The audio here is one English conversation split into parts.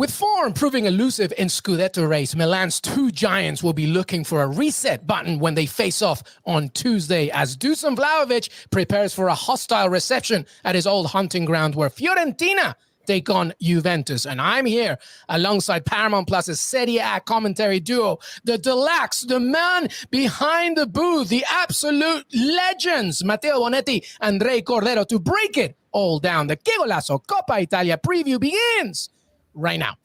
With form proving elusive in Scudetto race, Milan's two giants will be looking for a reset button when they face off on Tuesday as Dusan Vlahovic prepares for a hostile reception at his old hunting ground where Fiorentina take on Juventus. And I'm here alongside Paramount Plus Serie A commentary duo, the deluxe, the man behind the booth, the absolute legends, Matteo Bonetti and Cordero, to break it all down. The Qué Golazo Coppa Italia preview begins right now.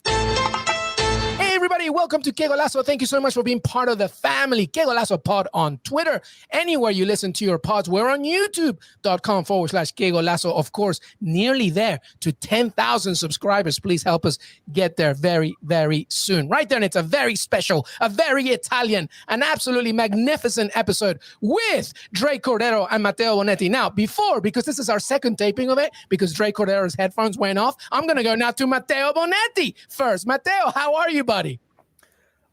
Hey everybody, welcome to Qué Golazo. Thank you so much for being part of the family. Qué Golazo Pod on Twitter, anywhere you listen to your pods. We're on youtube.com/Qué Golazo. Of course, nearly there to 10,000 subscribers. Please help us get there very, very soon. Right there, and it's a very special, a very Italian, an absolutely magnificent episode with Cordero and Matteo Bonetti. Now, because this is our second taping of it, because Cordero's headphones went off, I'm going to go now to Matteo Bonetti first. Matteo, how are you, buddy?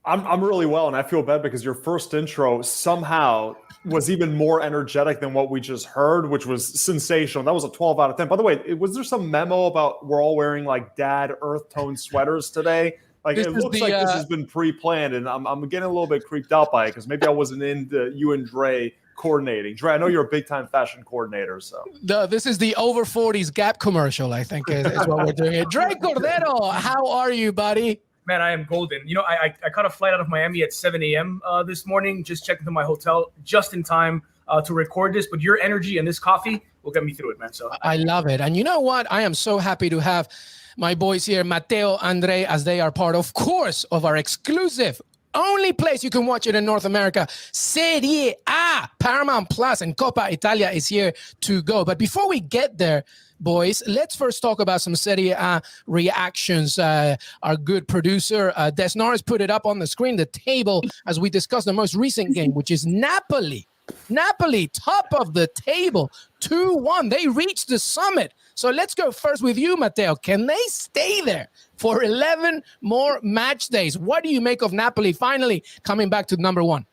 I'm really well, and I feel bad because your first intro somehow was even more energetic than what we just heard, which was sensational. That was a 12 out of 10. By the way, was there some memo about we're all wearing like dad earth tone sweaters today? Like it looks like this has been pre-planned, and I'm getting a little bit creeped out by it because maybe I wasn't into you and Dre coordinating. Dre, I know you're a big-time fashion coordinator, so. This is the over 40s Gap commercial, I think, is what we're doing here. Dre Cordero, how are you, buddy? Man, I am golden. You know, I caught a flight out of Miami at 7 a.m. This morning, just checked into my hotel just in time to record this. But your energy and this coffee will get me through it, man. So I love it. And you know what? I am so happy to have my boys here, Matteo, Andre, as they are part, of course, of our exclusive only place you can watch it in North America, Serie A. Paramount Plus and Coppa Italia is here to go. But before we get there, boys, let's first talk about some Serie A reactions. Our good producer, Desnaris, put it up on the screen, the table, as we discussed the most recent game, which is Napoli. Napoli, top of the table, 2-1. They reached the summit. So let's go first with you, Matteo. Can they stay there for 11 more match days? What do you make of Napoli finally coming back to number one?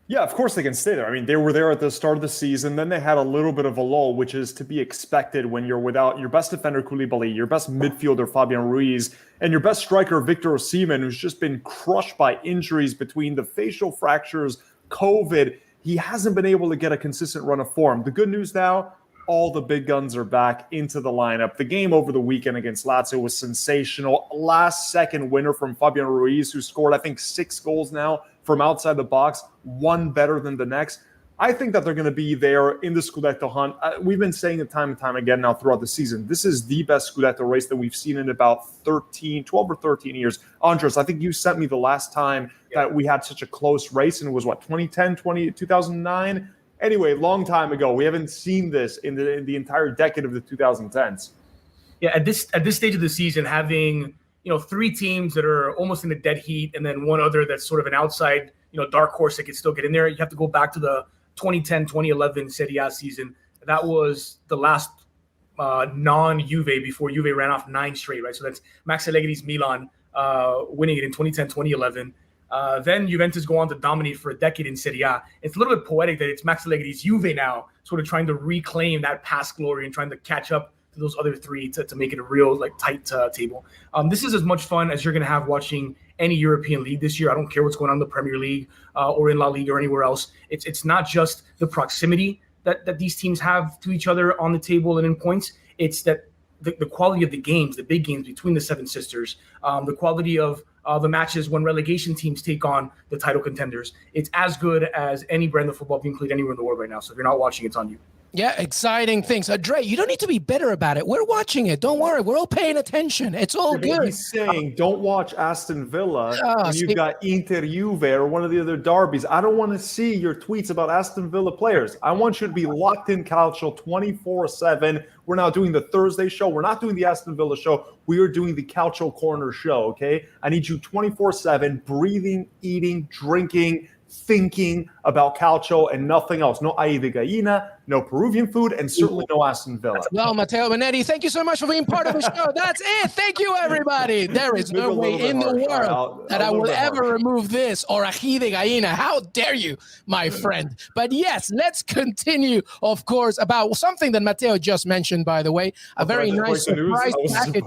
Yeah, of course they can stay there. I mean, they were there at the start of the season. Then they had a little bit of a lull, which is to be expected when you're without your best defender, Koulibaly, your best midfielder, Fabian Ruiz, and your best striker, Victor Osimhen, who's just been crushed by injuries between the facial fractures, COVID. He hasn't been able to get a consistent run of form. The good news now, all the big guns are back into the lineup. The game over the weekend against Lazio was sensational. Last-second winner from Fabian Ruiz, who scored, I think, 6 goals now from outside the box, one better than the next. I think that they're going to be there in the Scudetto hunt. We've been saying it time and time again now throughout the season. This is the best Scudetto race that we've seen in about 12 or 13 years. Andres, I think you sent me the last time that we had such a close race, and it was, 2010, 2009? Anyway, long time ago. We haven't seen this in the entire decade of the 2010s. Yeah, at this stage of the season, having 3 teams that are almost in the dead heat, and then one other that's sort of an outside, dark horse that could still get in there. You have to go back to the 2010-2011 Serie A season. That was the last non-Juve before Juve ran off 9 straight, right? So that's Max Allegri's Milan winning it in 2010-2011. Then Juventus go on to dominate for a decade in Serie A. It's a little bit poetic that it's Max Allegri's Juve now sort of trying to reclaim that past glory and trying to catch up to those other 3 to make it a real tight table. This is as much fun as you're going to have watching any European league this year. I don't care what's going on in the Premier League or in La Liga or anywhere else. It's not just the proximity that these teams have to each other on the table and in points. It's that the quality of the games, the big games between the Seven Sisters, the quality of the matches when relegation teams take on the title contenders. It's as good as any brand of football being played anywhere in the world right now. So if you're not watching, it's on you. Yeah, exciting things. Dre, you don't need to be bitter about it. We're watching it. Don't worry. We're all paying attention. It's all good. He's saying don't watch Aston Villa when you've got Inter Juve or one of the other derbies. I don't want to see your tweets about Aston Villa players. I want you to be locked in Calcio 24/7. We're now doing the Thursday show. We're not doing the Aston Villa show. We are doing the Calcio Corner show, okay? I need you 24/7, breathing, eating, drinking, thinking about Calcio and nothing else. No ají de gallina, no Peruvian food, and certainly no Aston Villa. Well, Matteo Bonetti, thank you so much for being part of the show. That's it. Thank you, everybody. There is no way in the world that I will ever remove this or ají de gallina. How dare you, my friend? But yes, let's continue, of course, about something that Matteo just mentioned, by the way. A very nice surprise package.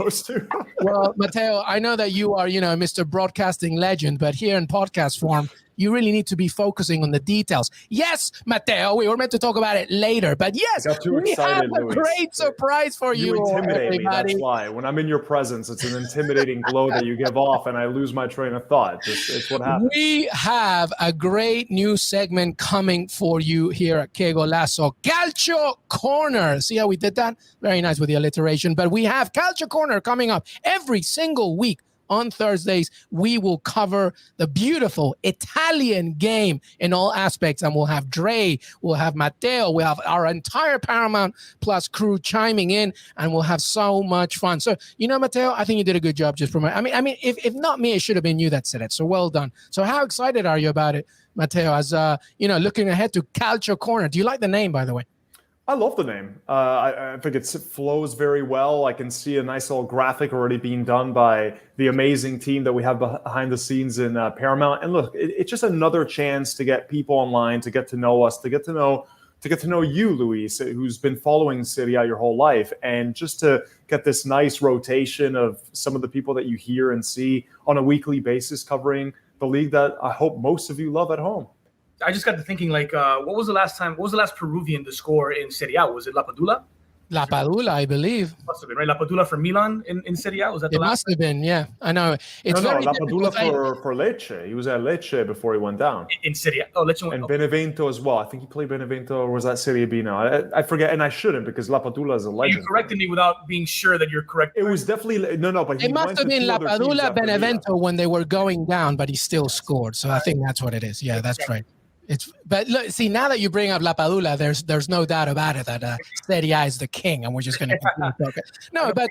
Well, Matteo, I know that you are, Mr. Broadcasting legend, but here in podcast form, you really need to be focusing on the details. Yes, Matteo, we were meant to talk about it later, but yes, we have a great surprise for you. You intimidate everybody. me, that's why. When I'm in your presence, it's an intimidating glow that you give off, and I lose my train of thought. It's what happens. We have a great new segment coming for you here at Qué Golazo. Calcio Corner. See how we did that? Very nice with the alliteration. But we have Calcio Corner coming up every single week. On Thursdays, we will cover the beautiful Italian game in all aspects. And we'll have Dre, we'll have Matteo, we'll have our entire Paramount Plus crew chiming in, and we'll have so much fun. So, Matteo, I think you did a good job just promoting. I mean, if not me, it should have been you that said it. So well done. So how excited are you about it, Matteo, as, looking ahead to Calcio Corner? Do you like the name, by the way? I love the name. I think it flows very well. I can see a nice little graphic already being done by the amazing team that we have behind the scenes in Paramount. And look, it's just another chance to get people online, to get to know us, to get to know you, Luis, who's been following Serie A your whole life, and just to get this nice rotation of some of the people that you hear and see on a weekly basis covering the league that I hope most of you love at home. I just got to thinking, what was the last Peruvian to score in Serie A? Was it La Padula? La Padula, I believe. Must have been, right? La Padula for Milan in Serie A? Was that the last? It must have been, yeah. I know. It's No, La Padula for Lecce. He was at Lecce before he went down. In Serie A. Oh, Lecce went. And Benevento as well. I think he played Benevento, or was that Serie B now? I forget, and I shouldn't, because La Padula is a legend. You corrected me without being sure that you're correct. It was definitely, but he it must have been La Padula, Benevento when they were going down, but he still scored. So I think that's what it is. Yeah, that's right. But look, see, now that you bring up La Padula, there's no doubt about it that Serie A is the king, and we're just going to continue talking. No, but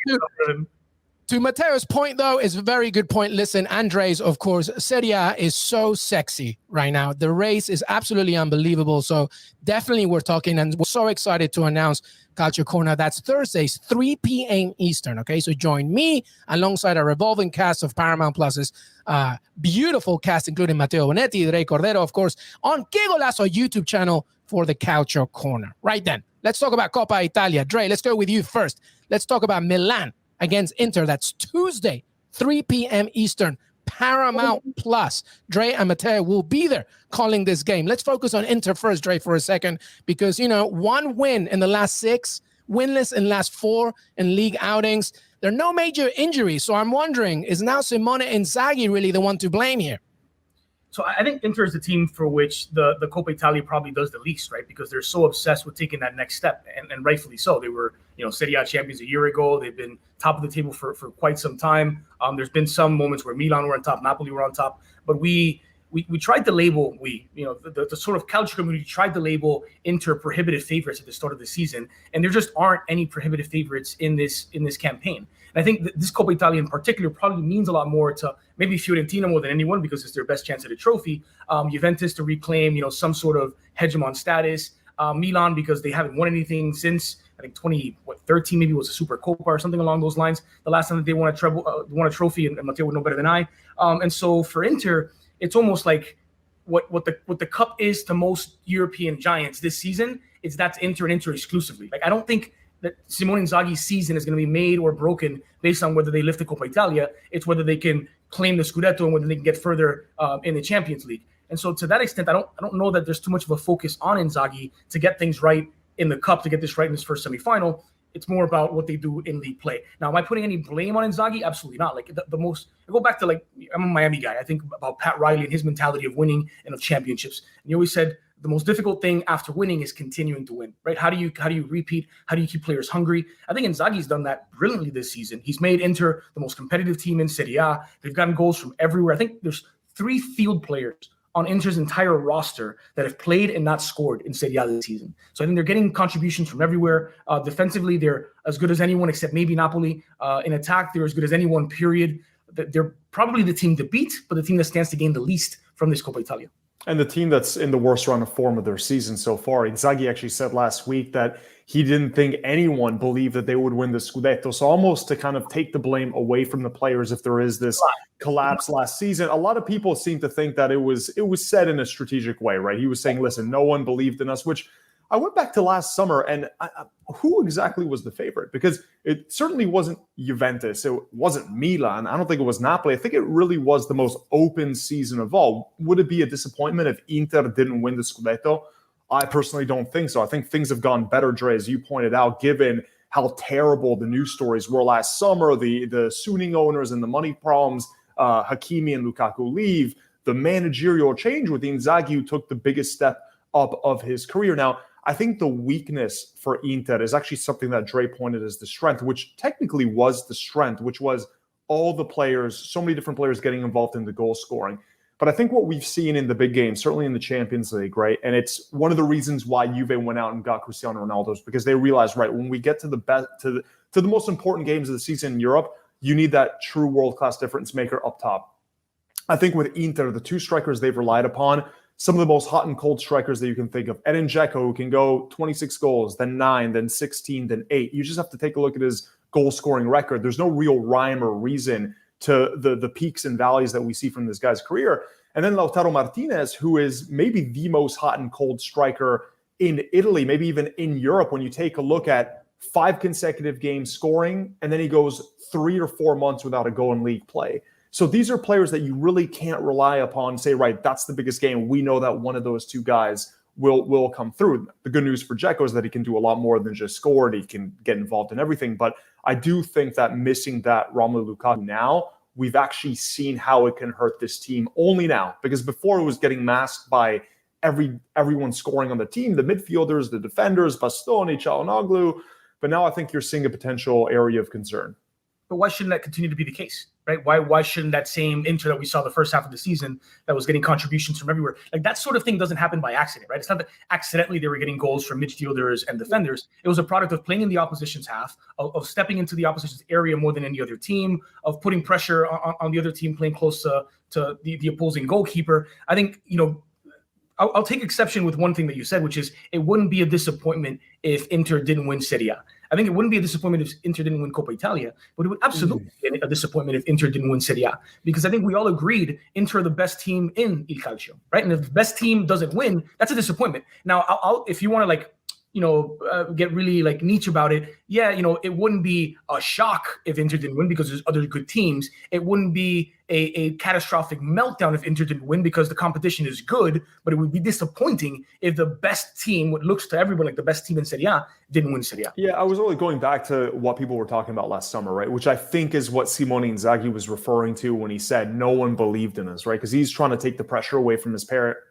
to Matteo's point, though, is a very good point. Listen, Andres, of course, Serie A is so sexy right now. The race is absolutely unbelievable. So definitely we're talking, and we're so excited to announce Calcio Corner. That's Thursdays, 3 p.m. Eastern. Okay, so join me alongside a revolving cast of Paramount Plus's beautiful cast, including Matteo Bonetti, Dre Cordero, of course, on Qué Golazo YouTube channel for the Calcio Corner. Right then, let's talk about Coppa Italia. Dre, let's go with you first. Let's talk about Milan against Inter. That's Tuesday, 3 p.m. Eastern, Paramount Plus. Dre and Matteo will be there calling this game. Let's focus on Inter first, Dre, for a second, because, one win in the last 6, winless in the last 4 in league outings. There are no major injuries. So I'm wondering, is now Simone Inzaghi really the one to blame here? So I think Inter is the team for which the Coppa Italia probably does the least, right? Because they're so obsessed with taking that next step, and rightfully so. They were, Serie A champions a year ago. They've been top of the table for quite some time. There's been some moments where Milan were on top, Napoli were on top, but we tried to label, the sort of Calcio community tried to label Inter prohibitive favorites at the start of the season, and there just aren't any prohibitive favorites in this campaign. And I think that this Coppa Italia in particular probably means a lot more to maybe Fiorentina more than anyone, because it's their best chance at a trophy. Juventus to reclaim, some sort of hegemon status. Milan, because they haven't won anything since, I think 2013 maybe was a Super Coppa or something along those lines. The last time that they won a trophy, and Matteo would know better than I. And so for Inter, it's almost like what the cup is to most European giants this season. That's Inter and Inter exclusively. Like, I don't think that Simone Inzaghi's season is going to be made or broken based on whether they lift the Coppa Italia. It's whether they can claim the Scudetto and whether they can get further in the Champions League. And so to that extent, I don't know that there's too much of a focus on Inzaghi to get things right in the cup, to get this right in this first semifinal. It's more about what they do in league play. Now, am I putting any blame on Inzaghi? Absolutely not. Like the most, I go back to, like, I'm a Miami guy. I think about Pat Riley and his mentality of winning and of championships. And he always said the most difficult thing after winning is continuing to win, right? How do you repeat? How do you keep players hungry? I think Inzaghi's done that brilliantly this season. He's made Inter the most competitive team in Serie A. They've gotten goals from everywhere. I think there's 3 field players on Inter's entire roster that have played and not scored in Serie A this season. So I think they're getting contributions from everywhere. Defensively, they're as good as anyone except maybe Napoli. In attack, they're as good as anyone, period. They're probably the team to beat, but the team that stands to gain the least from this Coppa Italia. And the team that's in the worst run of form of their season so far, Inzaghi actually said last week that he didn't think anyone believed that they would win the Scudetto. So almost to kind of take the blame away from the players if there is this collapse last season, a lot of people seem to think that it was said in a strategic way, right? He was saying, listen, no one believed in us, which I went back to last summer, and who exactly was the favorite? Because it certainly wasn't Juventus. It wasn't Milan. I don't think it was Napoli. I think it really was the most open season of all. Would it be a disappointment if Inter didn't win the Scudetto? I personally don't think so. I think things have gone better, Dre, as you pointed out, given how terrible the news stories were last summer, the Suning owners and the money problems, Hakimi and Lukaku leave, the managerial change with Inzaghi, who took the biggest step up of his career. Now, I think the weakness for Inter is actually something that Dre pointed as the strength, which technically was the strength, which was all the players, so many different players getting involved in the goal scoring. But I think what we've seen in the big games, certainly in the Champions League, right, and it's one of the reasons why Juve went out and got Cristiano Ronaldo, because they realized, right, when we get to the best, to the most important games of the season in Europe, you need that true world-class difference maker up top. I think with Inter, the two strikers they've relied upon, some of the most hot and cold strikers that you can think of. Edin Dzeko, who can go 26 goals, then 9, then 16, then 8. You just have to take a look at his goal-scoring record. There's no real rhyme or reason to the peaks and valleys that we see from this guy's career. And then Lautaro Martinez, who is maybe the most hot and cold striker in Italy, maybe even in Europe, when you take a look at 5 consecutive games scoring, and then he goes 3 or 4 months without a goal in league play. So these are players that you really can't rely upon, say, right, that's the biggest game. We know that one of those two guys will come through. The good news for Dzeko is that he can do a lot more than just score. He can get involved in everything. But I do think that missing that Romelu Lukaku now, we've actually seen how it can hurt this team only now. Because before it was getting masked by everyone scoring on the team, the midfielders, the defenders, Bastoni, Çalhanoğlu. But now I think you're seeing a potential area of concern. But why shouldn't that continue to be the case, right? Why shouldn't that same Inter that we saw the first half of the season that was getting contributions from everywhere, like that sort of thing doesn't happen by accident, right? It's not that accidentally they were getting goals from midfielders and defenders. It was a product of playing in the opposition's half, of stepping into the opposition's area more than any other team, of putting pressure on the other team, playing close to the opposing goalkeeper. I think, I'll take exception with one thing that you said, which is it wouldn't be a disappointment if Inter didn't win Serie A. I think it wouldn't be a disappointment if Inter didn't win Coppa Italia, but it would absolutely be a disappointment if Inter didn't win Serie A, because I think we all agreed Inter are the best team in Il Calcio, right? And if the best team doesn't win, that's a disappointment. Now, if you want to get really like niche about it, it wouldn't be a shock if Inter didn't win because there's other good teams. It wouldn't be a catastrophic meltdown if Inter didn't win because the competition is good, but it would be disappointing if the best team, what looks to everyone like the best team in Serie A, didn't win Serie A. Yeah, I was only going back to what people were talking about last summer, right? Which I think is what Simone Inzaghi was referring to when he said no one believed in us, right? Because he's trying to take the pressure away from his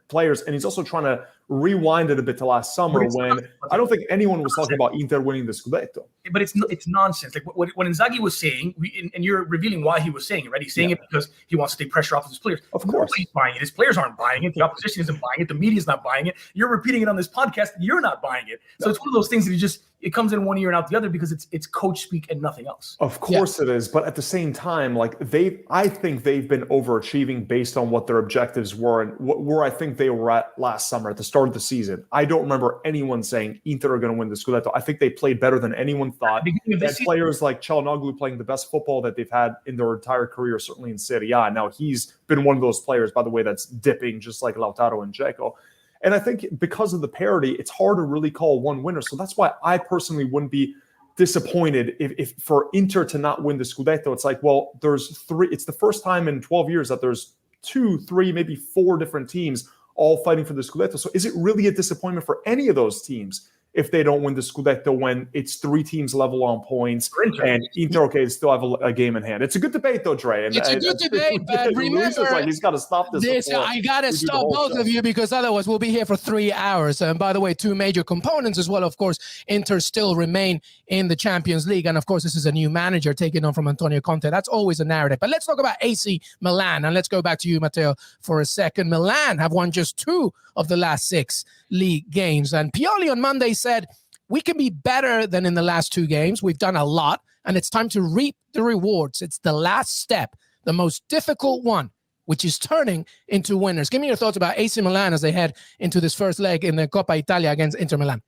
players, and he's also trying to rewind it a bit to last summer when I don't think anyone was talking about Inter winning the Scudetto. But it's nonsense. Like what Inzaghi was saying, and you're revealing why he was saying it, right? He's saying it because he wants to take pressure off of his players. Of course. Nobody's buying it. His players aren't buying it. The opposition isn't buying it. The media's not buying it. You're repeating it on this podcast. You're not buying it. So it's one of those things that it comes in one ear and out the other because it's coach speak and nothing else. Of course it is. But at the same time, I think they've been overachieving based on what their objectives were and where I think they were at last summer at the start of the season. I don't remember anyone saying Inter are going to win the Scudetto. I think they played better than anyone thought. They had players like Çalhanoğlu playing the best football that they've had in their entire career, certainly in Serie A. Now, he's been one of those players, by the way, that's dipping just like Lautaro and Dzeko. And I think because of the parity, it's hard to really call one winner. So that's why I personally wouldn't be disappointed if for Inter to not win the Scudetto. It's like, well, there's 3. It's the first time in 12 years that there's 2, 3, maybe 4 different teams all fighting for the Scudetto. So is it really a disappointment for any of those teams if they don't win the Scudetto when it's 3 teams level on points and Inter, still have a game in hand? It's a good debate, though, Dre. And it's a good debate, but remember, he's got to stop this. I got to stop both of you because otherwise we'll be here for 3 hours. And by the way, 2 major components as well. Of course, Inter still remain in the Champions League. And of course, this is a new manager taking on from Antonio Conte. That's always a narrative. But let's talk about AC Milan. And let's go back to you, Matteo, for a second. Milan have won just 2 of the last 6 league games. And Pioli on Monday said, we can be better than in the last 2 games. We've done a lot, and it's time to reap the rewards. It's the last step, the most difficult one. which is turning into winners. Give me your thoughts about AC Milan as they head into this first leg in the Coppa Italia against Inter Milan.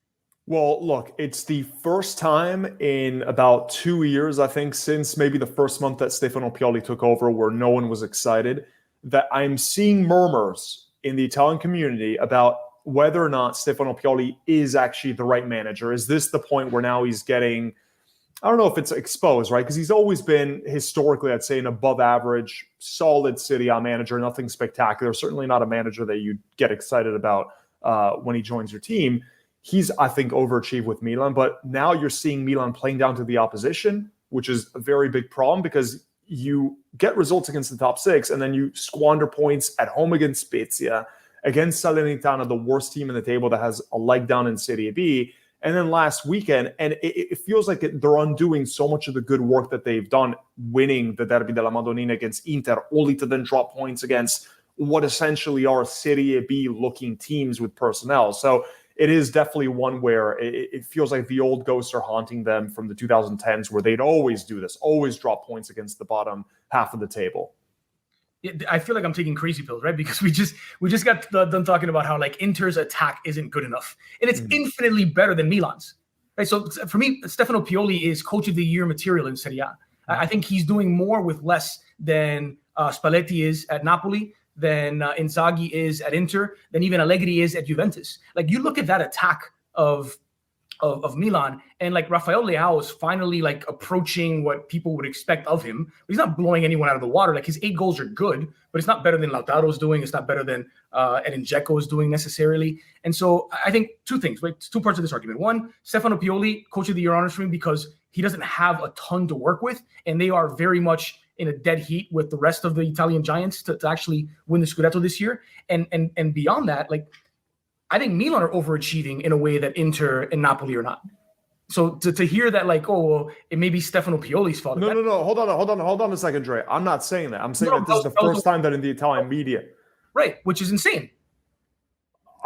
Well, look, it's the first time in about 2 years, I think, since maybe the first month that Stefano Pioli took over, where no one was excited, that I'm seeing murmurs in the Italian community about whether or not Stefano Pioli is actually the right manager. Is this the point where now he's getting, I don't know if it's exposed, right? Because he's always been historically, I'd say, an above average, solid Serie A manager, nothing spectacular, certainly not a manager that you get excited about when he joins your team. He's, I think, overachieved with Milan, but now you're seeing Milan playing down to the opposition, which is a very big problem because you get results against the top six and then you squander points at home against Spezia, against Salernitana, the worst team in the table that has a leg down in Serie B, and then last weekend, and it feels like they're undoing so much of the good work that they've done, winning the Derby della Madonnina against Inter, only to then drop points against what essentially are Serie B-looking teams with personnel. So it is definitely one where it feels like the old ghosts are haunting them from the 2010s, where they'd always do this, always drop points against the bottom half of the table. I feel like I'm taking crazy pills, right? Because we just got done talking about how like Inter's attack isn't good enough, and it's infinitely better than Milan's, right? So for me, Stefano Pioli is Coach of the Year material in Serie A. I think he's doing more with less than Spalletti is at Napoli, than Inzaghi is at Inter, than even Allegri is at Juventus. Like you look at that attack of Milan, and like Rafael Leao is finally like approaching what people would expect of him. He's not blowing anyone out of the water. Like his 8 goals are good, but it's not better than Lautaro's doing. It's not better than Edin Dzeko is doing necessarily. And so I think 2 things, right? 2 parts of this argument. One, Stefano Pioli, Coach of the Year honors for me because he doesn't have a ton to work with, and they are very much in a dead heat with the rest of the Italian giants to actually win the Scudetto this year. And beyond that, like I think Milan are overachieving in a way that Inter and Napoli are not. So to hear that, like, oh, well, it may be Stefano Pioli's fault. No. Hold on a second, Dre. I'm not saying that. I'm saying that this is the first time that in the Italian media. Right, which is insane.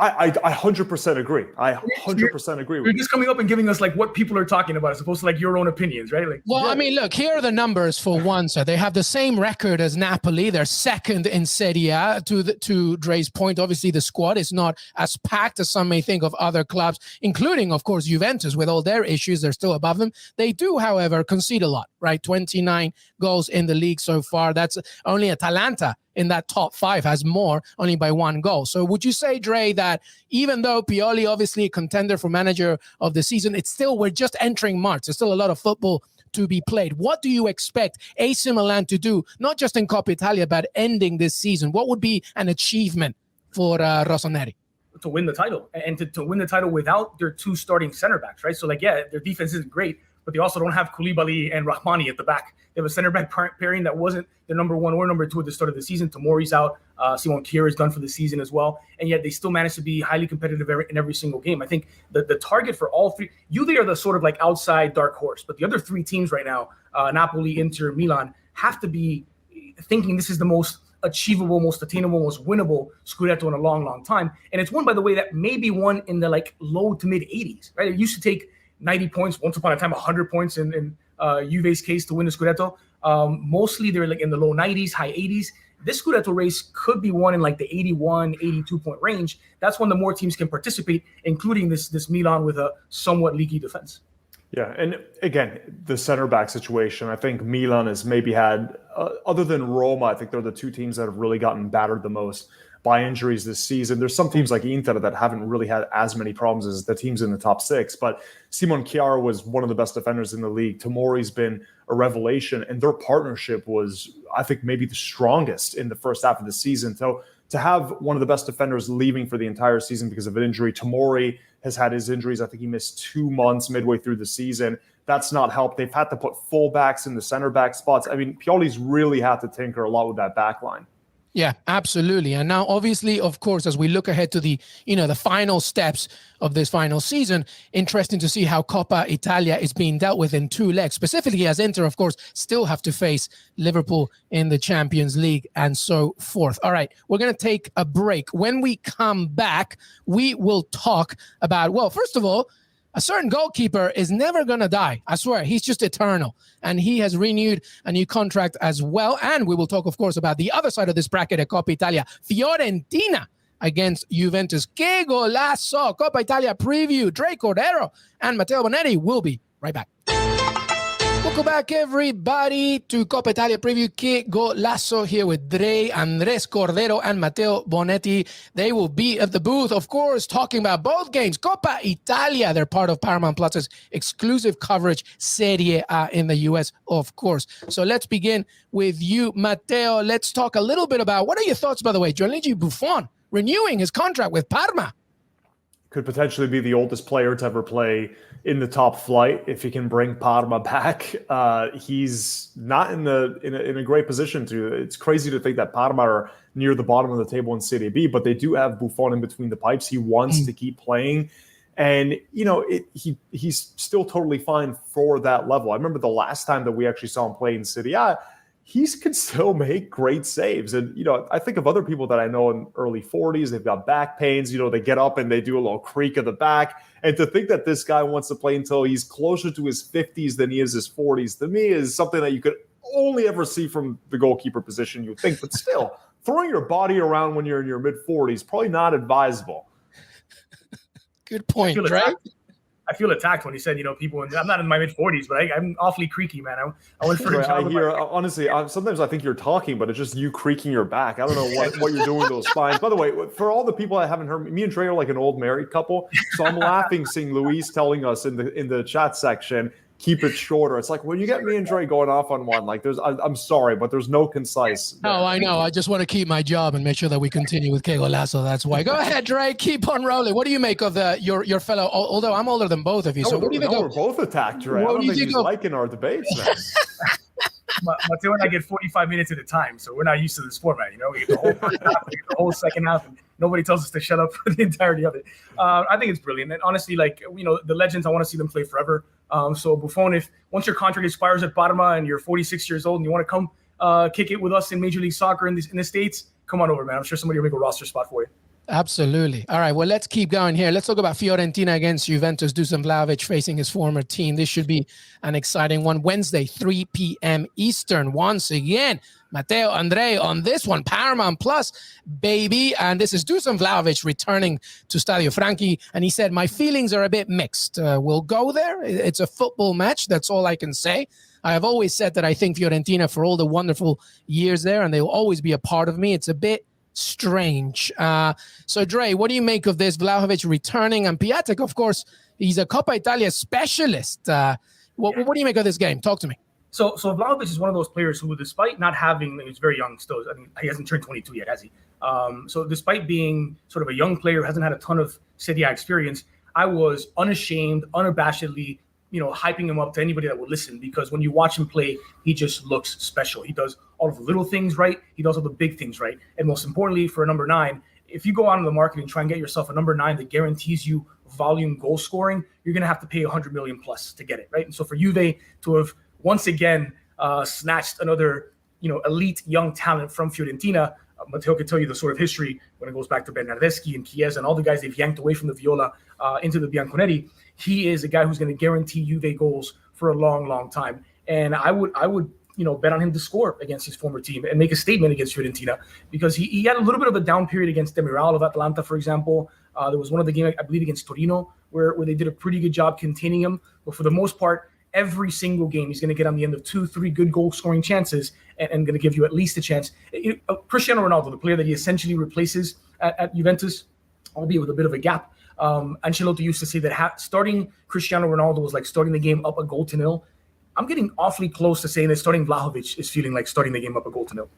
I 100% agree. I 100% agree with you. You're just coming up and giving us like what people are talking about as opposed to like your own opinions, right? Like, well, I mean, look, here are the numbers for one. So they have the same record as Napoli. They're second in Serie A. To Dre's point, obviously the squad is not as packed as some may think of other clubs, including, of course, Juventus. With all their issues, they're still above them. They do, however, concede a lot, right? 29 goals in the league so far. That's only Atalanta in that top 5 has more, only by 1 goal. So would you say, Dre, that even though Pioli obviously a contender for manager of the season, it's still, we're just entering March. There's still a lot of football to be played. What do you expect AC Milan to do, not just in Coppa Italia, but ending this season? What would be an achievement for Rossoneri? To win the title, and to win the title without their 2 starting center backs, right? So like, yeah, their defense isn't great, but they also don't have Koulibaly and Rahmani at the back. They have a center back pairing that wasn't the number 1 or number 2 at the start of the season. Tomori's out. Simon Kjaer is done for the season as well. And yet they still managed to be highly competitive in every single game. I think the target for all 3, they are the sort of like outside dark horse, but the other 3 teams right now, Napoli, Inter, Milan, have to be thinking this is the most achievable, most attainable, most winnable Scudetto in a long, long time. And it's one, by the way, that may be won in the like low to mid 80s, right? It used to take 90 points, once upon a time, 100 points in Juve's case to win the Scudetto. Mostly they're like in the low 90s, high 80s. This Scudetto race could be won in like the 81, 82 point range. That's when the more teams can participate, including this Milan with a somewhat leaky defense. Yeah, and again, the center back situation, I think Milan has maybe had, other than Roma, I think they're the 2 teams that have really gotten battered the most by injuries this season. There's some teams like Inter that haven't really had as many problems as the teams in the top 6, but Simon Kjaer was one of the best defenders in the league. Tomori's been a revelation, and their partnership was, I think, maybe the strongest in the first half of the season. So to have one of the best defenders leaving for the entire season because of an injury, Tomori has had his injuries. I think he missed 2 months midway through the season. That's not helped. They've had to put fullbacks in the center back spots. I mean, Pioli's really had to tinker a lot with that back line. Yeah, absolutely. And now, obviously, of course, as we look ahead to the final steps of this final season, interesting to see how Coppa Italia is being dealt with in 2 legs, specifically as Inter, of course, still have to face Liverpool in the Champions League and so forth. All right, we're going to take a break. When we come back, we will talk about, well, first of all, A certain goalkeeper is never going to die. I swear, he's just eternal. And he has renewed a new contract as well. And we will talk, of course, about the other side of this bracket at Coppa Italia. Fiorentina against Juventus. Qué Golazo! Coppa Italia preview. Dre Cordero and Matteo Bonetti will be right back. Welcome back, everybody, to Coppa Italia preview. Qué Golazo here with Dre, Andres Cordero, and Matteo Bonetti. They will be at the booth, of course, talking about both games. Coppa Italia, they're part of Paramount Plus's exclusive coverage, Serie A in the U.S., of course. So let's begin with you, Matteo. Let's talk a little bit about, what are your thoughts, by the way, Gianluigi Buffon renewing his contract with Parma? Could potentially be the oldest player to ever play in the top flight if he can bring Parma back. He's not in a great position to. It's crazy to think that Parma are near the bottom of the table in Serie B, but they do have Buffon in between the pipes. He wants to keep playing, and he's still totally fine for that level. I remember the last time that we actually saw him play in Serie A, he can still make great saves. And, I think of other people that I know in early 40s, they've got back pains, they get up and they do a little creak of the back. And to think that this guy wants to play until he's closer to his 50s than he is his 40s, to me is something that you could only ever see from the goalkeeper position, you would think. But still, throwing your body around when you're in your mid-40s, probably advisable. Good point, right? I feel attacked when he said, people. I'm not in my mid-40s, but I'm awfully creaky, man. I went for the job. Honestly, sometimes I think you're talking, but it's just you creaking your back. I don't know what you're doing with those spines. By the way, for all the people that haven't heard, me and Trey are like an old married couple, so I'm laughing seeing Luis telling us in the chat section, keep it shorter. It's like when you get me and Dre going off on one, like I'm sorry, but there's no concise. No, I know. I just want to keep my job and make sure that we continue with Qué Golazo. That's why. Go ahead, Dre. Keep on rolling. What do you make of your fellow? Although I'm older than both of you, so what do you think? We're both attacked, Dre. I don't think he's liking our debates. Matteo and I get 45 minutes at a time, so we're not used to this format. We get the whole first half, we get the whole second half, and nobody tells us to shut up for the entirety of it. I think it's brilliant, and honestly, the legends, I want to see them play forever. So Buffon, once your contract expires at Parma and you're 46 years old and you want to come kick it with us in Major League Soccer in the States, come on over, man. I'm sure somebody will make a roster spot for you. Absolutely. All right, well, let's keep going here. Let's talk about Fiorentina against Juventus. Dusan Vlahovic facing his former team. This should be an exciting one. Wednesday, 3 p.m. Eastern. Once again, Matteo, Andre on this one. Paramount Plus, baby. And this is Dusan Vlahovic returning to Stadio Franchi. And he said, my feelings are a bit mixed. We'll go there. It's a football match. That's all I can say. I have always said that I think Fiorentina, for all the wonderful years there, and they will always be a part of me, it's a bit strange. So, Dre, what do you make of this? Vlahovic returning, and Piatek, of course, he's a Coppa Italia specialist. What do you make of this game? Talk to me. So Vlahovic is one of those players who, despite not having, he's very young still. I mean, he hasn't turned 22 yet, has he? So despite being sort of a young player, hasn't had a ton of Serie A experience, I was unashamed, unabashedly, hyping him up to anybody that would listen, because when you watch him play, he just looks special. He does all of the little things right. He does all the big things right. And most importantly, for a number 9, if you go out on the market and try and get yourself a number 9 that guarantees you volume goal scoring, you're going to have to pay 100 million plus to get it, right? And so for Juve to have once again snatched another, elite young talent from Fiorentina, Matteo can tell you the sort of history when it goes back to Bernardeschi and Chiesa and all the guys they've yanked away from the Viola into the Bianconeri. He is a guy who's going to guarantee Juve goals for a long, long time. And I would bet on him to score against his former team and make a statement against Fiorentina, because he had a little bit of a down period against Demiral of Atalanta, for example. There was one of the games, I believe, against Torino, where they did a pretty good job containing him. But for the most part, every single game, he's going to get on the end of 2-3 good goal-scoring chances and going to give you at least a chance. Cristiano Ronaldo, the player that he essentially replaces at Juventus, albeit with a bit of a gap, Ancelotti used to say that starting Cristiano Ronaldo was like starting the game up a 0-0. I'm getting awfully close to saying that starting Vlahovic is feeling like starting the game up a 0-0.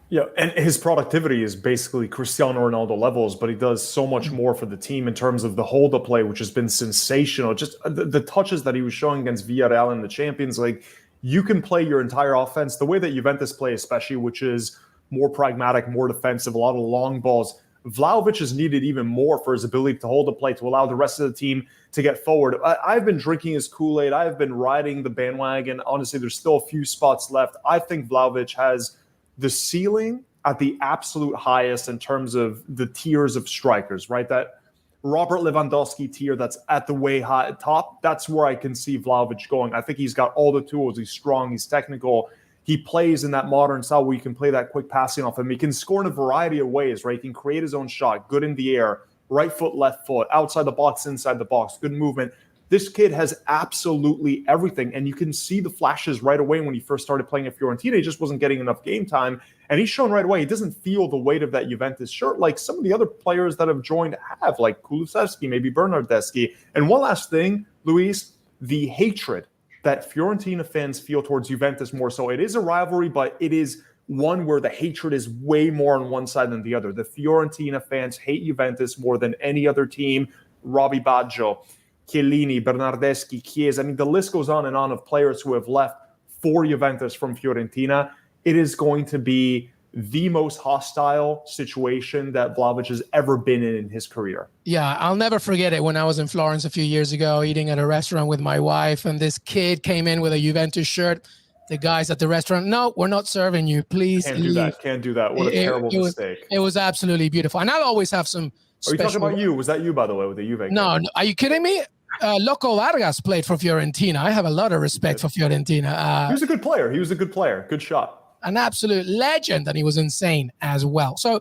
Yeah, and his productivity is basically Cristiano Ronaldo levels, but he does so much more for the team in terms of the hold-up play, which has been sensational. Just the touches that he was showing against Villarreal in the Champions League. You can play your entire offense the way that Juventus play, especially, which is more pragmatic, more defensive, a lot of long balls. Vlahovic is needed even more for his ability to hold the play, to allow the rest of the team to get forward. I've been drinking his Kool-Aid. I've been riding the bandwagon. Honestly, there's still a few spots left. I think Vlahovic has the ceiling at the absolute highest in terms of the tiers of strikers, right? That Robert Lewandowski tier that's at the way high top, that's where I can see Vlahovic going. I think he's got all the tools. He's strong. He's technical. He plays in that modern style where you can play that quick passing off him. He can score in a variety of ways, right? He can create his own shot, good in the air, right foot, left foot, outside the box, inside the box, good movement. This kid has absolutely everything, and you can see the flashes right away when he first started playing at Fiorentina. He just wasn't getting enough game time, and he's shown right away he doesn't feel the weight of that Juventus shirt like some of the other players that have joined have, like Kulusevski, maybe Bernardeschi. And one last thing, Luis, the hatred that Fiorentina fans feel towards Juventus more so. It is a rivalry, but it is one where the hatred is way more on one side than the other. The Fiorentina fans hate Juventus more than any other team. Robbie Baggio, Chiellini, Bernardeschi, Chiesa. I mean, the list goes on and on of players who have left for Juventus from Fiorentina. It is going to be the most hostile situation that Vlahovic has ever been in his career. Yeah, I'll never forget it when I was in Florence a few years ago, eating at a restaurant with my wife, and this kid came in with a Juventus shirt. The guys at the restaurant, no, we're not serving you. Please Can't leave. do that. Can't do that. What a terrible mistake. It was absolutely beautiful. And I'll always have some Are you talking about you? Was that you, by the way, with the Juve? No, are you kidding me? Loco Vargas played for Fiorentina. I have a lot of respect for Fiorentina. He was a good player. Good shot. An absolute legend, and he was insane as well. So,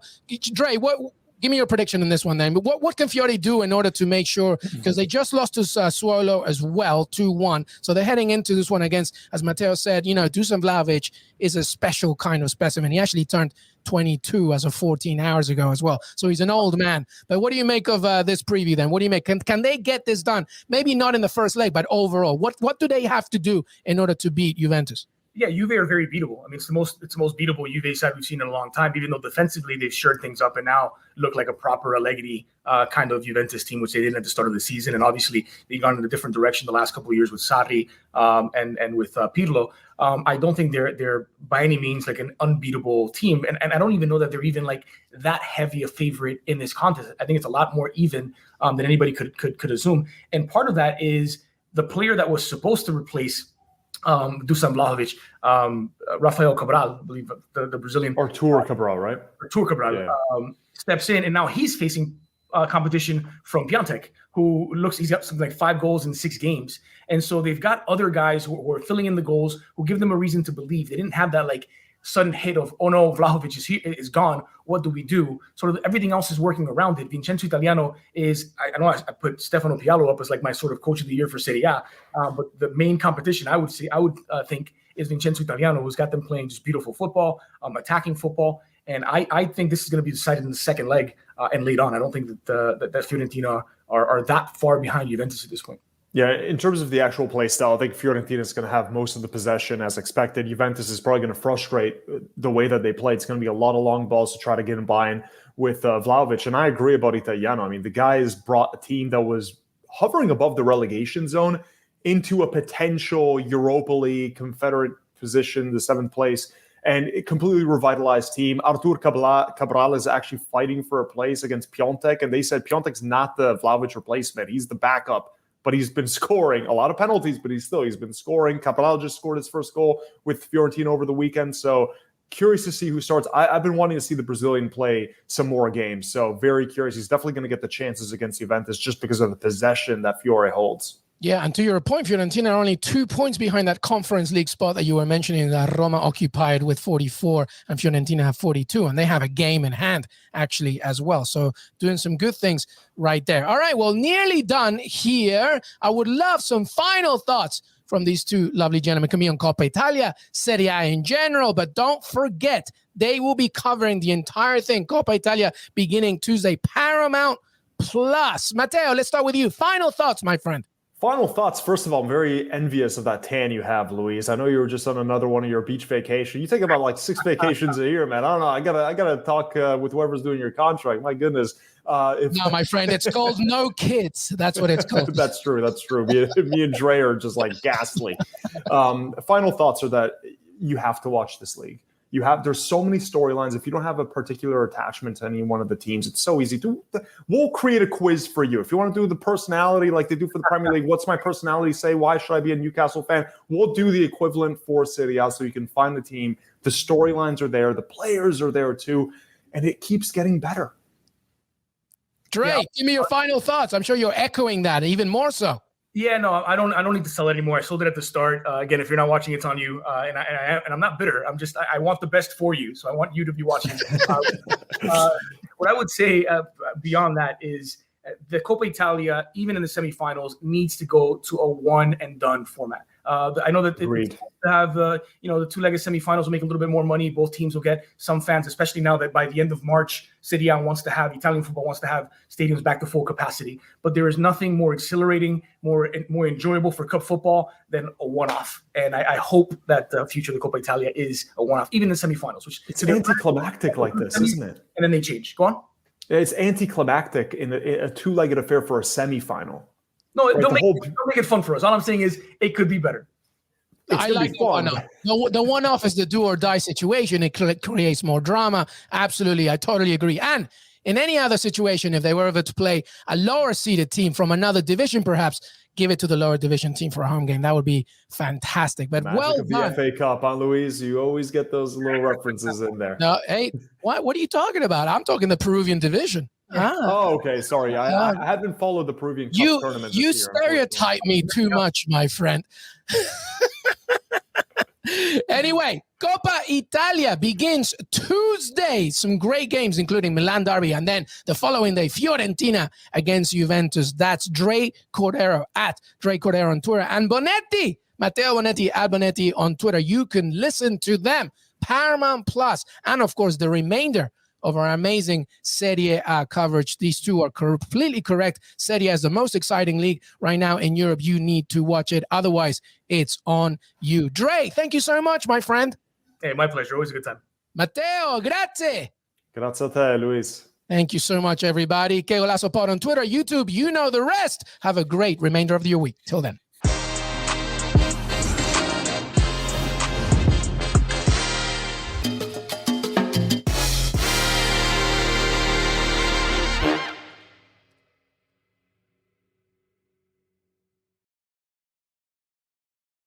Dre, give me your prediction in this one then. What can Fiore do in order to make sure, because they just lost to Sassuolo as well, 2-1. So they're heading into this one against, as Matteo said, Dusan Vlahovic is a special kind of specimen. He actually turned 22 as of 14 hours ago as well. So he's an old man. But what do you make of this preview then? What do you make? Can they get this done? Maybe not in the first leg, but overall, what do they have to do in order to beat Juventus? Yeah, Juve are very beatable. I mean, it's the most beatable Juve side we've seen in a long time, even though defensively they've shored things up and now look like a proper Allegri kind of Juventus team, which they didn't at the start of the season. And obviously they've gone in a different direction the last couple of years with Sarri and with Pirlo. I don't think they're by any means like an unbeatable team. And I don't even know that they're even like that heavy a favorite in this contest. I think it's a lot more even than anybody could assume. And part of that is the player that was supposed to replace Dusan Vlahovic, Rafael Cabral, I believe the Brazilian. Artur Cabral, right? Artur Cabral steps in, and now he's facing competition from Piontek, he's got something like 5 goals in 6 games. And so they've got other guys who are filling in the goals, who give them a reason to believe. They didn't have that like sudden hit of, oh no, Vlahovic is gone. What do we do? Sort of everything else is working around it. Vincenzo Italiano is, I know I put Stefano Pialo up as like my sort of coach of the year for Serie A, but the main competition I would think is Vincenzo Italiano, who's got them playing just beautiful football, attacking football. And I think this is going to be decided in the second leg and late on. I don't think that Fiorentina are that far behind Juventus at this point. Yeah, in terms of the actual play style, I think Fiorentina is going to have most of the possession as expected. Juventus is probably going to frustrate the way that they play. It's going to be a lot of long balls to try to get in buy-in with Vlahovic. And I agree about Italiano. I mean, the guy has brought a team that was hovering above the relegation zone into a potential Europa League Confederate position, the 7th place, and it completely revitalized team. Artur Cabral is actually fighting for a place against Piontek, and they said Piontek's not the Vlahovic replacement. He's the backup. But he's been scoring a lot of penalties, but he's been scoring. Cabral just scored his first goal with Fiorentina over the weekend. So curious to see who starts. I've been wanting to see the Brazilian play some more games. So very curious. He's definitely going to get the chances against Juventus just because of the possession that Fiore holds. Yeah, and to your point, Fiorentina are only 2 points behind that Conference League spot that you were mentioning that Roma occupied with 44 and Fiorentina have 42, and they have a game in hand actually as well. So doing some good things right there. All right, well, nearly done here. I would love some final thoughts from these two lovely gentlemen. Can be on Coppa Italia, Serie A in general, but don't forget, they will be covering the entire thing. Coppa Italia beginning Tuesday, Paramount Plus. Matteo, let's start with you. Final thoughts, my friend. Final thoughts. First of all, I'm very envious of that tan you have, Luis. I know you were just on another one of your beach vacation. You take about like 6 vacations a year, man. I don't know. I gotta talk with whoever's doing your contract. My goodness. No, my friend, it's called no kids. That's what it's called. That's true. Me and Dre are just like ghastly. Final thoughts are that you have to watch this league. There's so many storylines. If you don't have a particular attachment to any one of the teams, it's so easy to. We'll create a quiz for you. If you want to do the personality like they do for the Premier League, what's my personality say? Why should I be a Newcastle fan? We'll do the equivalent for Serie A so you can find the team. The storylines are there. The players are there too. And it keeps getting better. Dre, Yeah. give me your final thoughts. I'm sure you're echoing that even more so. Yeah, no, I don't need to sell it anymore. I sold it at the start. Again, if you're not watching, it's on you. And I'm not bitter. I want the best for you. So I want you to be watching. What I would say beyond that is the Coppa Italia, even in the semifinals, needs to go to a one and done format. I know that to have the two-legged semifinals will make a little bit more money. Both teams will get some fans, especially now that by the end of March, Serie A Italian football wants to have stadiums back to full capacity. But there is nothing more exhilarating, more enjoyable for cup football than a one-off. And I hope that the future of the Coppa Italia is a one-off, even in the semifinals. Which it's anticlimactic like this, isn't it? And then they change. Go on. It's anticlimactic in a two-legged affair for a semifinal. No, right, don't make it fun for us. All I'm saying is it could be better. I like the one-off. The one-off is the do-or-die situation. It creates more drama. Absolutely. I totally agree. And in any other situation, if they were ever to play a lower-seeded team from another division, perhaps give it to the lower division team for a home game. That would be fantastic. But Magic well of done. the FA Cup, huh, Luis? You always get those little references in there. No, hey, what are you talking about? I'm talking the Peruvian division. Oh, okay. Sorry. I haven't followed the Peruvian Cup tournament this year. You stereotype me too much, my friend. Anyway, Coppa Italia begins Tuesday. Some great games, including Milan derby, and then the following day, Fiorentina against Juventus. That's Dre Cordero at Dre Cordero on Twitter, and Bonetti, Matteo Bonetti at Bonetti on Twitter. You can listen to them, Paramount Plus, and of course the remainder of our amazing Serie A coverage. These two are completely correct. Serie A is the most exciting league right now in Europe. You need to watch it. Otherwise, it's on you. Dre, thank you so much, my friend. Hey, my pleasure. Always a good time. Matteo, grazie. Grazie a te, Luis. Thank you so much, everybody. Qué Golazo Pod on Twitter, YouTube. You know the rest. Have a great remainder of your week. Till then.